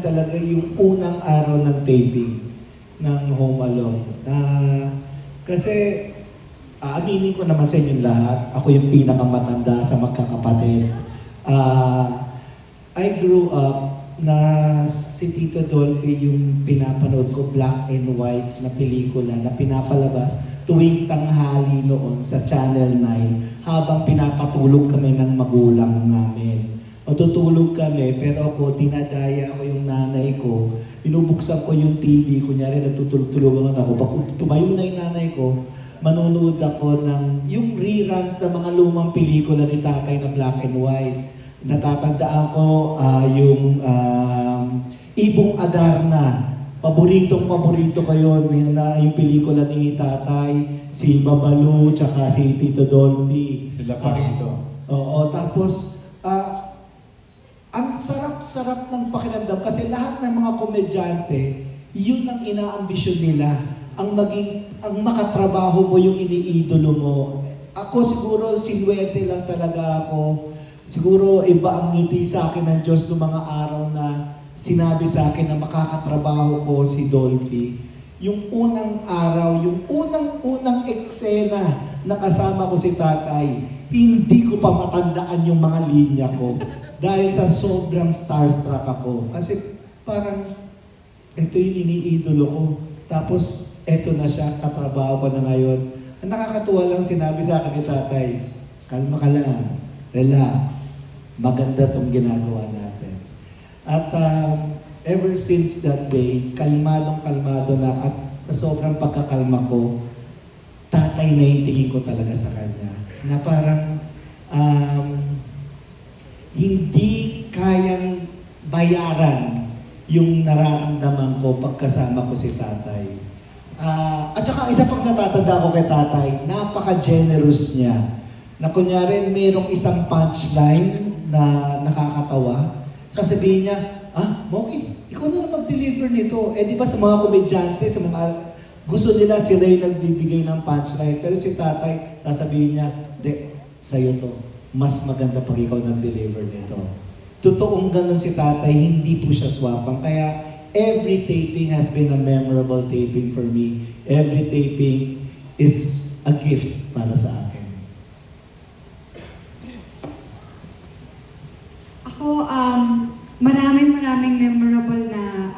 Talaga yung unang araw ng taping ng Home Alone. Kasi aaminin ko naman sa inyo lahat, ako yung pinakamatanda sa magkakapatid. I grew up na si Tito Dolphy yung pinapanood ko, black and white na pelikula na pinapalabas tuwing tanghali noon sa Channel 9 habang pinapatulog kami ng magulang namin. Matutulog kami, pero ako, dinadaya ko yung nanay ko. Binubuksan ko yung TV, kunyari natutulog-tulogan ako. Pag tumayo na yung nanay ko, manonood ako ng yung reruns ng mga lumang pelikula ni tatay na black and white. Natatandaan ko yung Ibong Adarna. Paboritong-paborito ko yun, yung pelikula ni tatay, si Babalu, tsaka si Tito Dolphy. Sila pa rito. Oo, tapos ang sarap-sarap ng pakiramdam kasi lahat ng mga komedyante, yun ang inaambisyon nila. Ang makatrabaho mo yung iniidolo mo. Ako siguro, sinuwerte lang talaga ako. Siguro iba ang ngiti sa akin ng Diyos noong mga araw na sinabi sa akin na makakatrabaho ko si Dolphy. Yung unang araw, yung unang eksena na kasama ko si tatay, hindi ko pa matandaan yung mga linya ko. Dahil sa sobrang starstruck ako. Kasi parang, ito yung iniidolo ko. Tapos, ito na siya, katrabaho ko na ngayon. Ang nakakatuwa lang sinabi sa akin ni tatay, kalma ka lang, relax, maganda tong ginagawa natin. At ever since that day, kalmadong-kalmado na at sa sobrang pagkakalma ko, tatay na yung tingin ko talaga sa kanya. Na parang, hindi kayang bayaran yung nararamdaman ko pagkasama ko si tatay. At saka isa pang natatanda ko kay tatay, napaka-generous niya. Na kunyari mayroong isang punchline na nakakatawa, sasabihin niya, Moki, ikaw na lang mag-deliver nito. Eh di ba sa mga komedyante, sa mga gusto nila sila yung nagbibigay ng punchline. Pero si tatay, sasabihin niya, de, sa'yo to. Mas maganda pag ikaw nag-deliver nito. Totoong ganun si tatay, hindi po siya swapang. Kaya every taping has been a memorable taping for me. Every taping is a gift para sa akin. Ako, maraming memorable na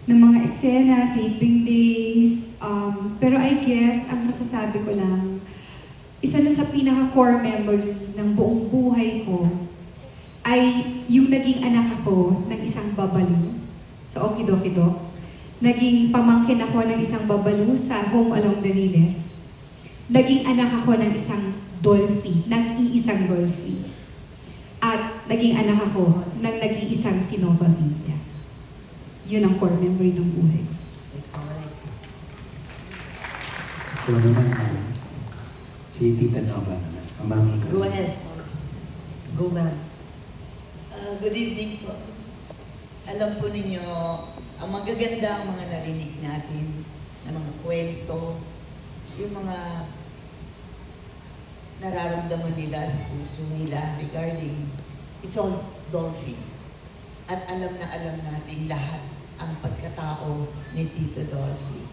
na mga eksena, taping days. Pero I guess, ang masasabi ko lang, isa na sa pinaka-core memory ng buong buhay ko ay yung naging anak ako ng isang babalu sa Okidokido. Naging pamangkin ako ng isang babalu sa Home Along the Riles. Naging anak ako ng isang Dolphy, ng iisang Dolphy. At naging anak ako ng nag-iisang si Nova Villa. Yun ang core memory ng buhay ko. Ito naman, si Tita Nova naman. Ang mami ko. Go ahead. Go, ma'am. Good evening po. Alam po ninyo, ang magaganda ang mga narinig natin na mga kwento, yung mga nararamdaman nila sa puso nila regarding it's all Dolphy. At alam natin lahat ang pagkatao ni Tito Dolphy.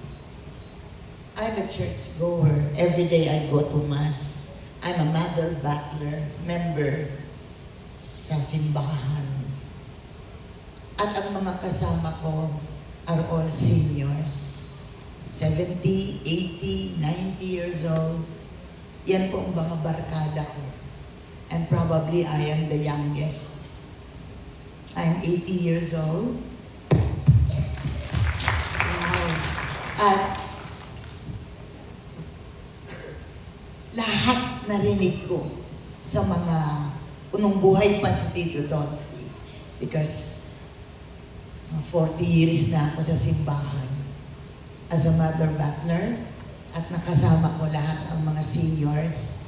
I'm a church goer. Every day I go to Mass. I'm a Mother Battler member sa simbahan. At ang mga kasama ko are all seniors. 70, 80, 90 years old. Yan po ang mga barkada ko. And probably I am the youngest. I'm 80 years old. Wow. At lahat narinig ko sa mga unong buhay pa si Tito Dolphy. Because 40 years na ako sa simbahan as a mother battler at nakasama ko lahat ang mga seniors.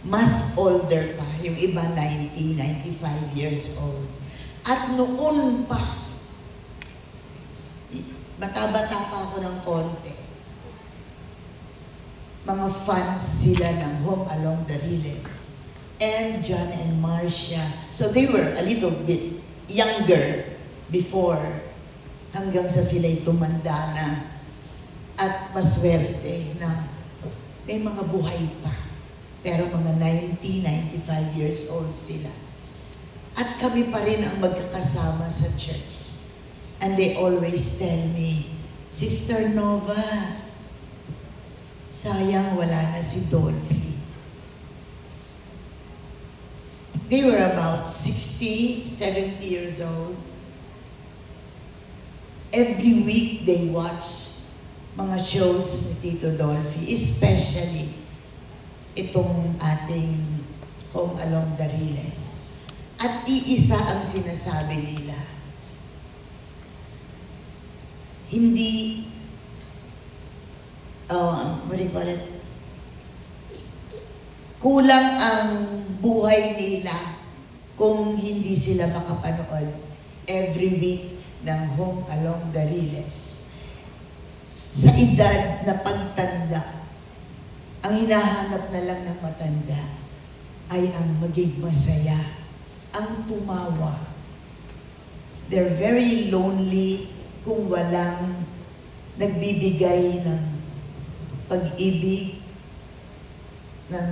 Mas older pa, yung iba 90, 95 years old. At noon pa, bata-bata pa ako ng konti, mga fans sila ng Home Along the Riles and John and Marcia. So they were a little bit younger before hanggang sa sila'y tumanda na at maswerte na may mga buhay pa. Pero mga 90, 95 years old sila. At kami pa rin ang magkakasama sa church. And they always tell me, Sister Nova, sayang wala na si Dolphy. They were about 60, 70 years old. Every week they watch mga shows ni Tito Dolphy, especially itong ating Home Along the Riles. At iisa ang sinasabi nila. Hindi, what do you call it? Kulang ang buhay nila kung hindi sila makapanood every week ng Home Along the Riles. Sa edad na pagtanda, ang hinahanap na lang ng matanda ay ang maging masaya, ang tumawa. They're very lonely kung walang nagbibigay ng pag-ibig, ng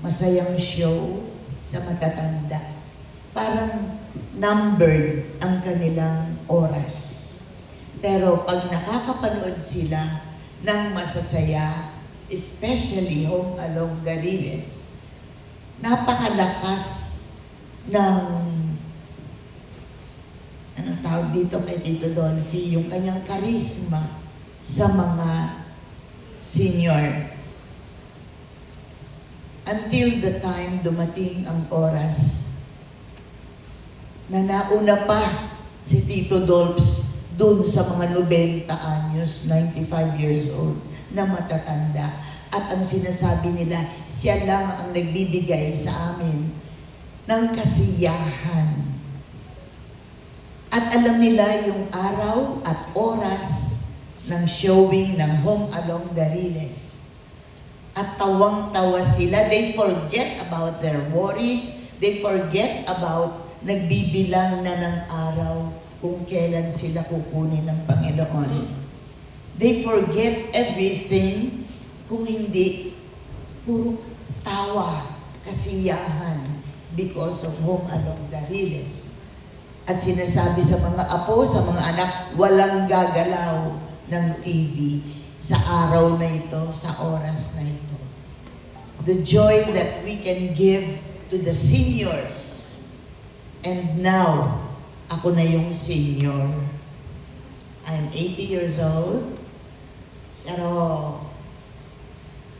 masayang show sa matatanda. Parang numbered ang kanilang oras. Pero pag nakakapanood sila ng masasaya, especially Home Along the Riles, napakalakas ng, anong tawag dito kay Tito Dolphy, yung kanyang karisma sa mga senior. Until the time dumating ang oras na nauna pa si Tito Dolps dun sa mga 90 anyos, 95 years old, na matatanda. At ang sinasabi nila, siya lang ang nagbibigay sa amin ng kasiyahan. At alam nila yung araw at oras ng showing ng Home Along the Riles. At tawang-tawa sila. They forget about their worries. They forget about nagbibilang na ng araw kung kailan sila kukunin ng Panginoon. They forget everything kung hindi puro tawa, kasiyahan because of Home Along the Riles. At sinasabi sa mga apo, sa mga anak, walang gagalaw ng TV sa araw na ito, sa oras na ito. The joy that we can give to the seniors. And now, ako na yung senior. I'm 80 years old. Pero,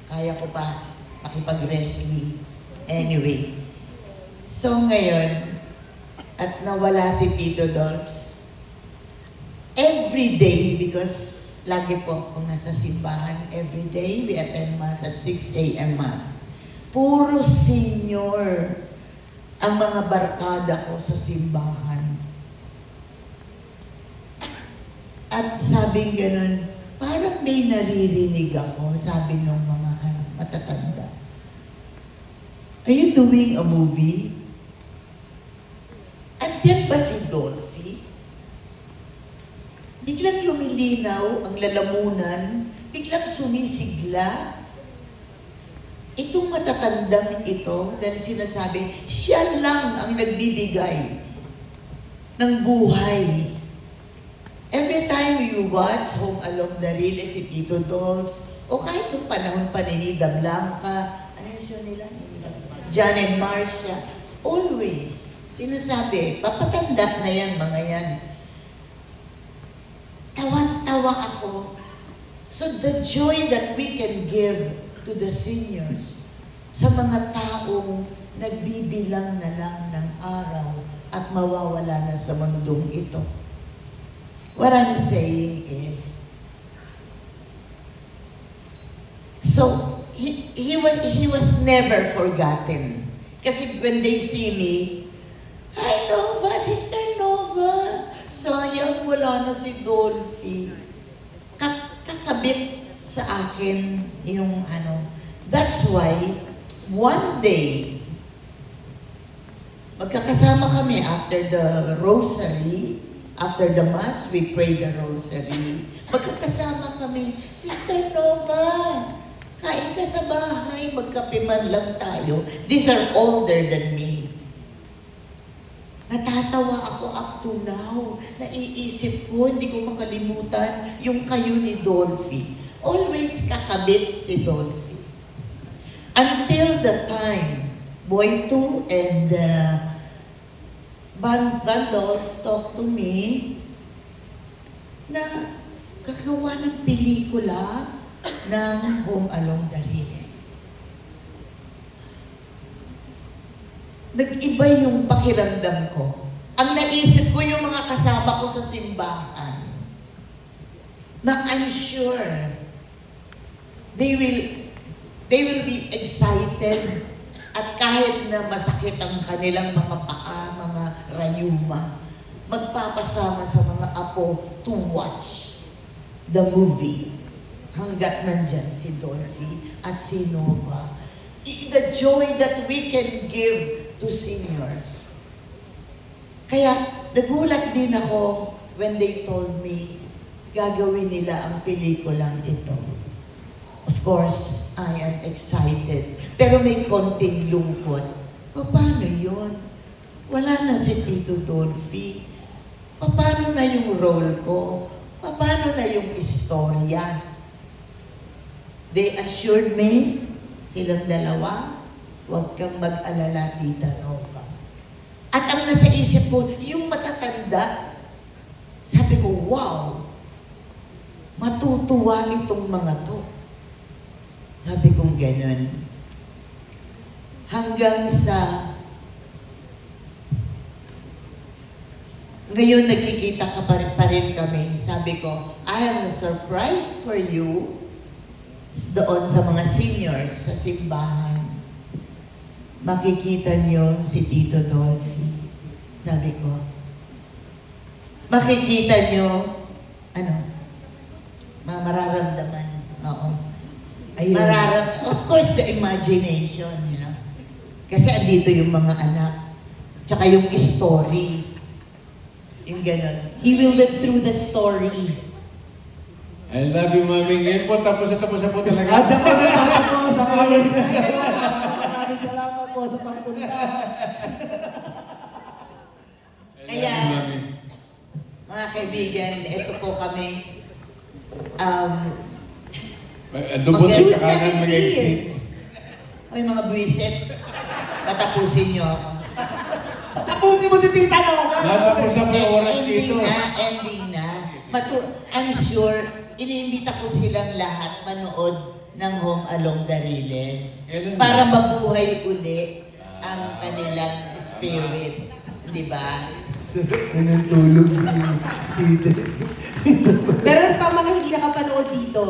kaya ko pa makipag-wrestling. Anyway. So ngayon, at nawala si Tito Dolps, every day, because lagi po ako nasa simbahan, every day we attend Mass at 6 a.m. Mass. Puro senior ang mga barkada ko sa simbahan. At sabing ganun, parang may naririnig ako, sabi ng mga matatanda. Are you doing a movie? Andiyan ba si Dolphy? Biglang lumilinaw ang lalamunan, biglang sumisigla. Itong matatandang ito, dahil sinasabi, siya lang ang nagbibigay ng buhay. Every time you watch Home Along the Riles, si Tito Dolph, o kahit nung panahon pa ni Nida Blanca, ano yung show nila? John and Marcia, always sinasabi, papatanda na yan, mga yan. Tawan-tawa ako. So the joy that we can give to the seniors, sa mga taong nagbibilang na lang ng araw at mawawala na sa mundong ito. What I'm saying is, so he was never forgotten. Kasi when they see me, "Hi Nova, Sister Nova, sayang wala na si Dolphy." Kakabit sa akin yung ano. That's why, one day, Magkakasama kami after the rosary. After the Mass, we pray the rosary. Magkakasama kami, Sister Nova, kain ka sa bahay, magkape man lang tayo. These are older than me. Natatawa ako up to now. Naiisip ko, hindi ko makalimutan yung kayo ni Dolphy. Always kakabit si Dolphy. Until the time, Boy 2 and Vandolph talked to me na gagawa ng pelikula ng Home Along the Riles. Nag-iba yung pakiramdam ko. Ang naisip ko yung mga kasama ko sa simbahan na I'm sure they will be excited at kahit na masakit ang kanilang mga paa, mga rayuma, magpapasama sa mga apo to watch the movie hanggat nandyan si Dolphy at si Nova. The joy that we can give to seniors. Kaya nagulat din ako when they told me gagawin nila ang pelikulang ito. Of course, I am excited. Pero may konting lungkot. Paano yun? Wala na si Tito Dolphy. Paano na yung role ko? Paano na yung istorya? They assured me, silang dalawa, huwag kang mag-alala, Tita Nova. At ang nasa isip ko, yung matatanda, sabi ko, wow, matutuwa itong mga to. Sabi kong ganun. Hanggang sa ngayon nagkikita ka pa rin kami. Sabi ko, I have a surprise for you doon sa mga seniors sa simbahan. Makikita niyo si Tito Dolphy. Sabi ko, makikita niyo, mararamdaman. Oo. Of course, the imagination, you know. Kasi andito yung mga anak. Tsaka yung story. Yung ganon. He will live through the story. I love you, Mami. Ngayon po, tapos na po talaga. At saka na tayo po sa kalit. Maraming salamat po sa pagpunta. I love Kaya, you, Mami. mga kaibigan, ito po kami. Ando po si Kakanan mag-exit. Ay, mga buwisit. Patapusin niyo ako. Tapusin mo si Tita Nova. Natapos na po oras dito. Ending na. I'm sure, iniimbita ko silang lahat manood ng Home Along the Riles Kailan para na? mabuhay uli ang kanilang spirit. Di ba? Anong tulog dito? Meron pa mga hindi nakapanood dito.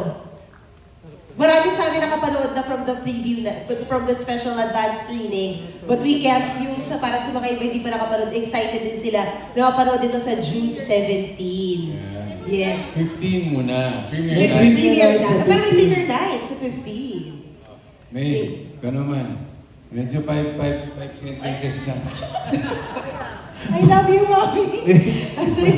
Marami sa amin nakapanood na from the preview, from the special advance screening. But we can't, yung para sa mga iba hindi pa nakapanood, excited din sila na mapanood ito sa June 17. Yes. 15 muna. May Premiere night. premiere night na. sa Pero may 15. premiere night sa 15. May, ka naman. Medyo 5 sentences lang. I love you, Mommy. Actually,